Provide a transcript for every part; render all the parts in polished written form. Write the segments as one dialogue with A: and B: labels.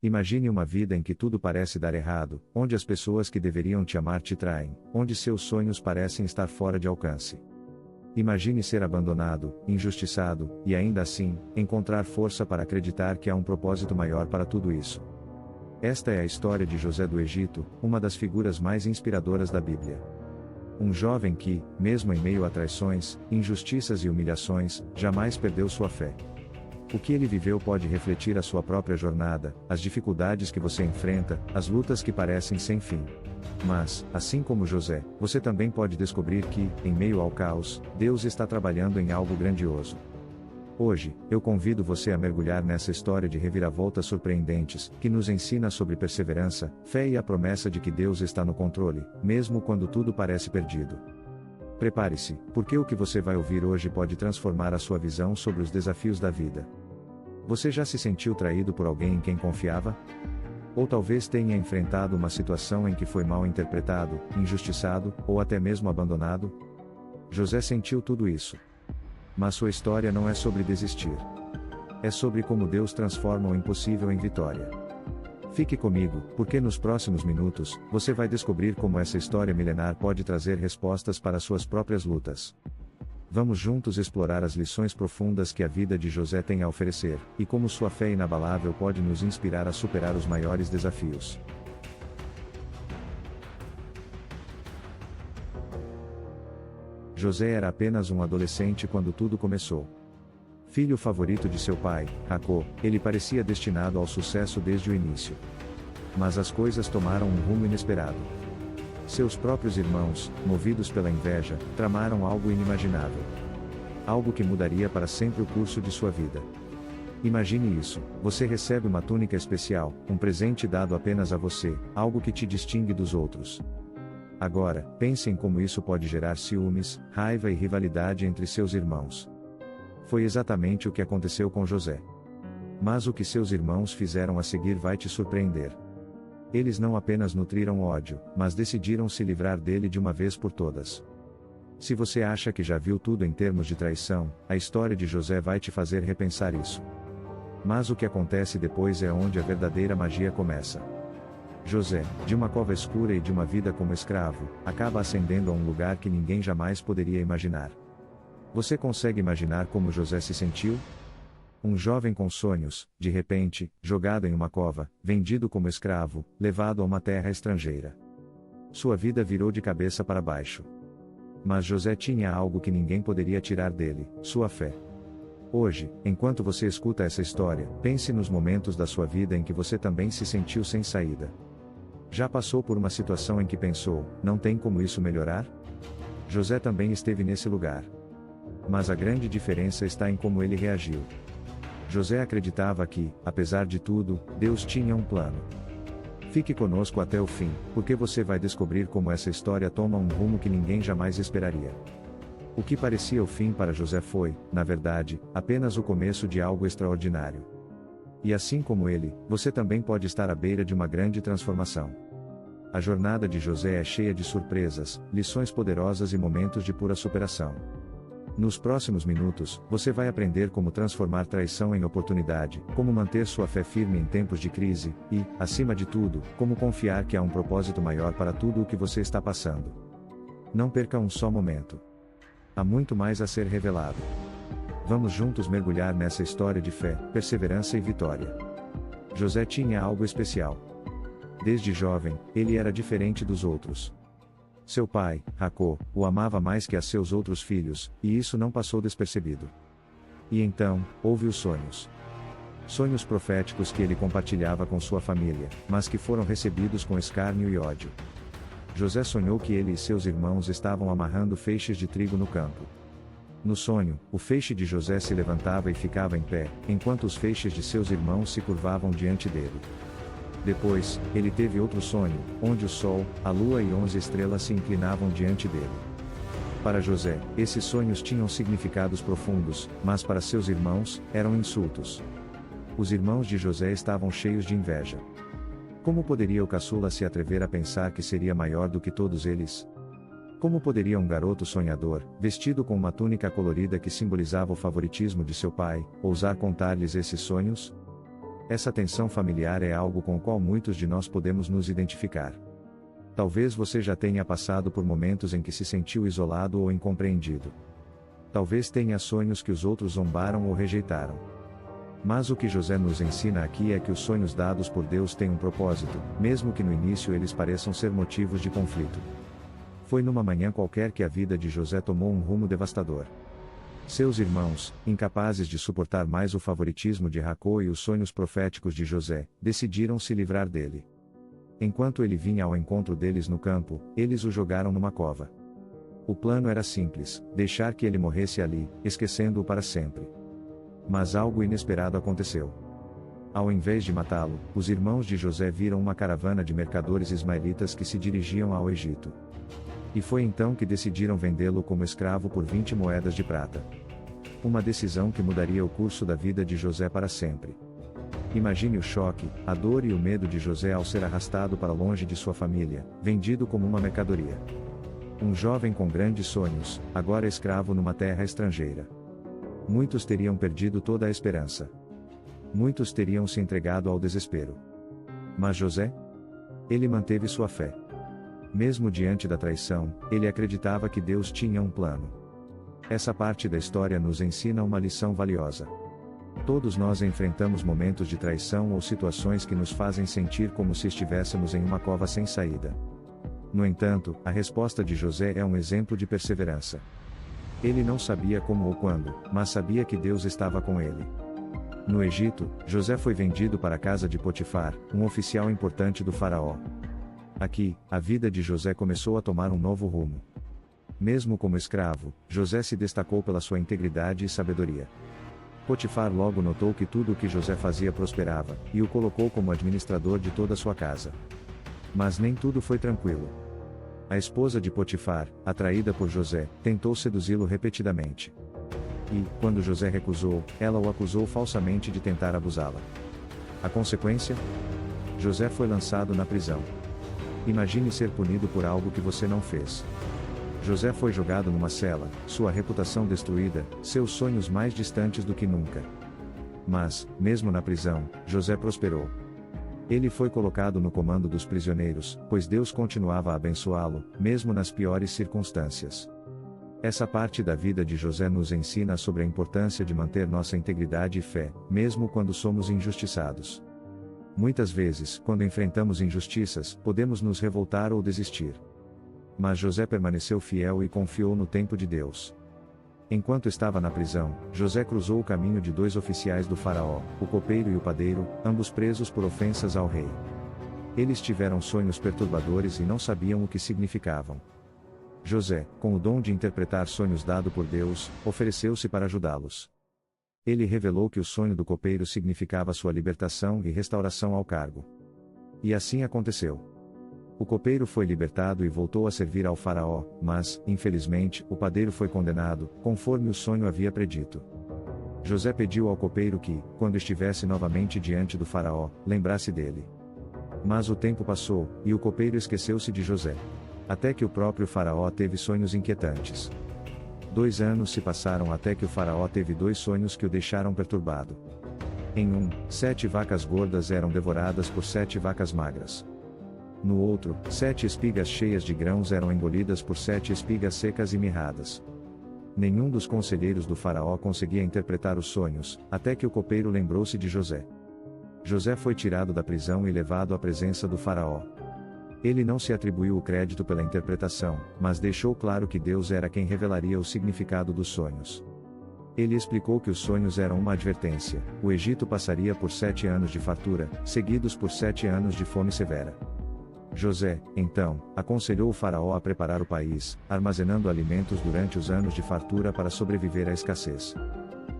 A: Imagine uma vida em que tudo parece dar errado, onde as pessoas que deveriam te amar te traem, onde seus sonhos parecem estar fora de alcance. Imagine ser abandonado, injustiçado, e ainda assim, encontrar força para acreditar que há um propósito maior para tudo isso. Esta é a história de José do Egito, uma das figuras mais inspiradoras da Bíblia. Um jovem que, mesmo em meio a traições, injustiças e humilhações, jamais perdeu sua fé. O que ele viveu pode refletir a sua própria jornada, as dificuldades que você enfrenta, as lutas que parecem sem fim. Mas, assim como José, você também pode descobrir que, em meio ao caos, Deus está trabalhando em algo grandioso. Hoje, eu convido você a mergulhar nessa história de reviravoltas surpreendentes, que nos ensina sobre perseverança, fé e a promessa de que Deus está no controle, mesmo quando tudo parece perdido. Prepare-se, porque o que você vai ouvir hoje pode transformar a sua visão sobre os desafios da vida. Você já se sentiu traído por alguém em quem confiava? Ou talvez tenha enfrentado uma situação em que foi mal interpretado, injustiçado, ou até mesmo abandonado? José sentiu tudo isso. Mas sua história não é sobre desistir. É sobre como Deus transforma o impossível em vitória. Fique comigo, porque nos próximos minutos, você vai descobrir como essa história milenar pode trazer respostas para suas próprias lutas. Vamos juntos explorar as lições profundas que a vida de José tem a oferecer, e como sua fé inabalável pode nos inspirar a superar os maiores desafios. José era apenas um adolescente quando tudo começou. Filho favorito de seu pai, Jacó, ele parecia destinado ao sucesso desde o início. Mas as coisas tomaram um rumo inesperado. Seus próprios irmãos, movidos pela inveja, tramaram algo inimaginável. Algo que mudaria para sempre o curso de sua vida. Imagine isso: você recebe uma túnica especial, um presente dado apenas a você, algo que te distingue dos outros. Agora, pense em como isso pode gerar ciúmes, raiva e rivalidade entre seus irmãos. Foi exatamente o que aconteceu com José. Mas o que seus irmãos fizeram a seguir vai te surpreender. Eles não apenas nutriram ódio, mas decidiram se livrar dele de uma vez por todas. Se você acha que já viu tudo em termos de traição, a história de José vai te fazer repensar isso. Mas o que acontece depois é onde a verdadeira magia começa. José, de uma cova escura e de uma vida como escravo, acaba ascendendo a um lugar que ninguém jamais poderia imaginar. Você consegue imaginar como José se sentiu? Um jovem com sonhos, de repente, jogado em uma cova, vendido como escravo, levado a uma terra estrangeira. Sua vida virou de cabeça para baixo. Mas José tinha algo que ninguém poderia tirar dele: sua fé. Hoje, enquanto você escuta essa história, pense nos momentos da sua vida em que você também se sentiu sem saída. Já passou por uma situação em que pensou: não tem como isso melhorar? José também esteve nesse lugar. Mas a grande diferença está em como ele reagiu. José acreditava que, apesar de tudo, Deus tinha um plano. Fique conosco até o fim, porque você vai descobrir como essa história toma um rumo que ninguém jamais esperaria. O que parecia o fim para José foi, na verdade, apenas o começo de algo extraordinário. E assim como ele, você também pode estar à beira de uma grande transformação. A jornada de José é cheia de surpresas, lições poderosas e momentos de pura superação. Nos próximos minutos, você vai aprender como transformar traição em oportunidade, como manter sua fé firme em tempos de crise, e, acima de tudo, como confiar que há um propósito maior para tudo o que você está passando. Não perca um só momento. Há muito mais a ser revelado. Vamos juntos mergulhar nessa história de fé, perseverança e vitória. José tinha algo especial. Desde jovem, ele era diferente dos outros. Seu pai, Jacó, o amava mais que a seus outros filhos, e isso não passou despercebido. E então, houve os sonhos. Sonhos proféticos que ele compartilhava com sua família, mas que foram recebidos com escárnio e ódio. José sonhou que ele e seus irmãos estavam amarrando feixes de trigo no campo. No sonho, o feixe de José se levantava e ficava em pé, enquanto os feixes de seus irmãos se curvavam diante dele. Depois, ele teve outro sonho, onde o sol, a lua e 11 estrelas se inclinavam diante dele. Para José, esses sonhos tinham significados profundos, mas para seus irmãos, eram insultos. Os irmãos de José estavam cheios de inveja. Como poderia o caçula se atrever a pensar que seria maior do que todos eles? Como poderia um garoto sonhador, vestido com uma túnica colorida que simbolizava o favoritismo de seu pai, ousar contar-lhes esses sonhos? Essa tensão familiar é algo com o qual muitos de nós podemos nos identificar. Talvez você já tenha passado por momentos em que se sentiu isolado ou incompreendido. Talvez tenha sonhos que os outros zombaram ou rejeitaram. Mas o que José nos ensina aqui é que os sonhos dados por Deus têm um propósito, mesmo que no início eles pareçam ser motivos de conflito. Foi numa manhã qualquer que a vida de José tomou um rumo devastador. Seus irmãos, incapazes de suportar mais o favoritismo de Jacó e os sonhos proféticos de José, decidiram se livrar dele. Enquanto ele vinha ao encontro deles no campo, eles o jogaram numa cova. O plano era simples: deixar que ele morresse ali, esquecendo-o para sempre. Mas algo inesperado aconteceu. Ao invés de matá-lo, os irmãos de José viram uma caravana de mercadores ismaelitas que se dirigiam ao Egito. E foi então que decidiram vendê-lo como escravo por 20 moedas de prata. Uma decisão que mudaria o curso da vida de José para sempre. Imagine o choque, a dor e o medo de José ao ser arrastado para longe de sua família, vendido como uma mercadoria. Um jovem com grandes sonhos, agora escravo numa terra estrangeira. Muitos teriam perdido toda a esperança. Muitos teriam se entregado ao desespero. Mas José? Ele manteve sua fé. Mesmo diante da traição, ele acreditava que Deus tinha um plano. Essa parte da história nos ensina uma lição valiosa. Todos nós enfrentamos momentos de traição ou situações que nos fazem sentir como se estivéssemos em uma cova sem saída. No entanto, a resposta de José é um exemplo de perseverança. Ele não sabia como ou quando, mas sabia que Deus estava com ele. No Egito, José foi vendido para a casa de Potifar, um oficial importante do faraó. Aqui, a vida de José começou a tomar um novo rumo. Mesmo como escravo, José se destacou pela sua integridade e sabedoria. Potifar logo notou que tudo o que José fazia prosperava, e o colocou como administrador de toda a sua casa. Mas nem tudo foi tranquilo. A esposa de Potifar, atraída por José, tentou seduzi-lo repetidamente. E, quando José recusou, ela o acusou falsamente de tentar abusá-la. A consequência? José foi lançado na prisão. Imagine ser punido por algo que você não fez. José foi jogado numa cela, sua reputação destruída, seus sonhos mais distantes do que nunca. Mas, mesmo na prisão, José prosperou. Ele foi colocado no comando dos prisioneiros, pois Deus continuava a abençoá-lo, mesmo nas piores circunstâncias. Essa parte da vida de José nos ensina sobre a importância de manter nossa integridade e fé, mesmo quando somos injustiçados. Muitas vezes, quando enfrentamos injustiças, podemos nos revoltar ou desistir. Mas José permaneceu fiel e confiou no tempo de Deus. Enquanto estava na prisão, José cruzou o caminho de 2 oficiais do faraó, o copeiro e o padeiro, ambos presos por ofensas ao rei. Eles tiveram sonhos perturbadores e não sabiam o que significavam. José, com o dom de interpretar sonhos dado por Deus, ofereceu-se para ajudá-los. Ele revelou que o sonho do copeiro significava sua libertação e restauração ao cargo. E assim aconteceu. O copeiro foi libertado e voltou a servir ao faraó, mas, infelizmente, o padeiro foi condenado, conforme o sonho havia predito. José pediu ao copeiro que, quando estivesse novamente diante do faraó, lembrasse dele. Mas o tempo passou, e o copeiro esqueceu-se de José. Até que o próprio faraó teve sonhos inquietantes. 2 anos se passaram até que o faraó teve 2 sonhos que o deixaram perturbado. Em um, 7 vacas gordas eram devoradas por 7 vacas magras. No outro, 7 espigas cheias de grãos eram engolidas por 7 espigas secas e mirradas. Nenhum dos conselheiros do faraó conseguia interpretar os sonhos, até que o copeiro lembrou-se de José. José foi tirado da prisão e levado à presença do faraó. Ele não se atribuiu o crédito pela interpretação, mas deixou claro que Deus era quem revelaria o significado dos sonhos. Ele explicou que os sonhos eram uma advertência: o Egito passaria por 7 anos de fartura, seguidos por 7 anos de fome severa. José, então, aconselhou o faraó a preparar o país, armazenando alimentos durante os anos de fartura para sobreviver à escassez.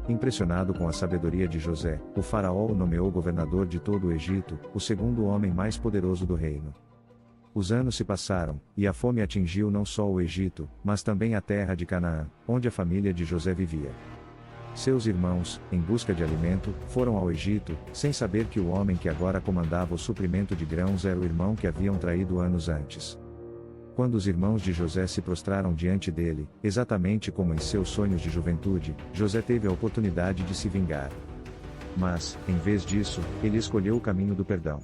A: Impressionado com a sabedoria de José, o faraó o nomeou governador de todo o Egito, o segundo homem mais poderoso do reino. Os anos se passaram, e a fome atingiu não só o Egito, mas também a terra de Canaã, onde a família de José vivia. Seus irmãos, em busca de alimento, foram ao Egito, sem saber que o homem que agora comandava o suprimento de grãos era o irmão que haviam traído anos antes. Quando os irmãos de José se prostraram diante dele, exatamente como em seus sonhos de juventude, José teve a oportunidade de se vingar. Mas, em vez disso, ele escolheu o caminho do perdão.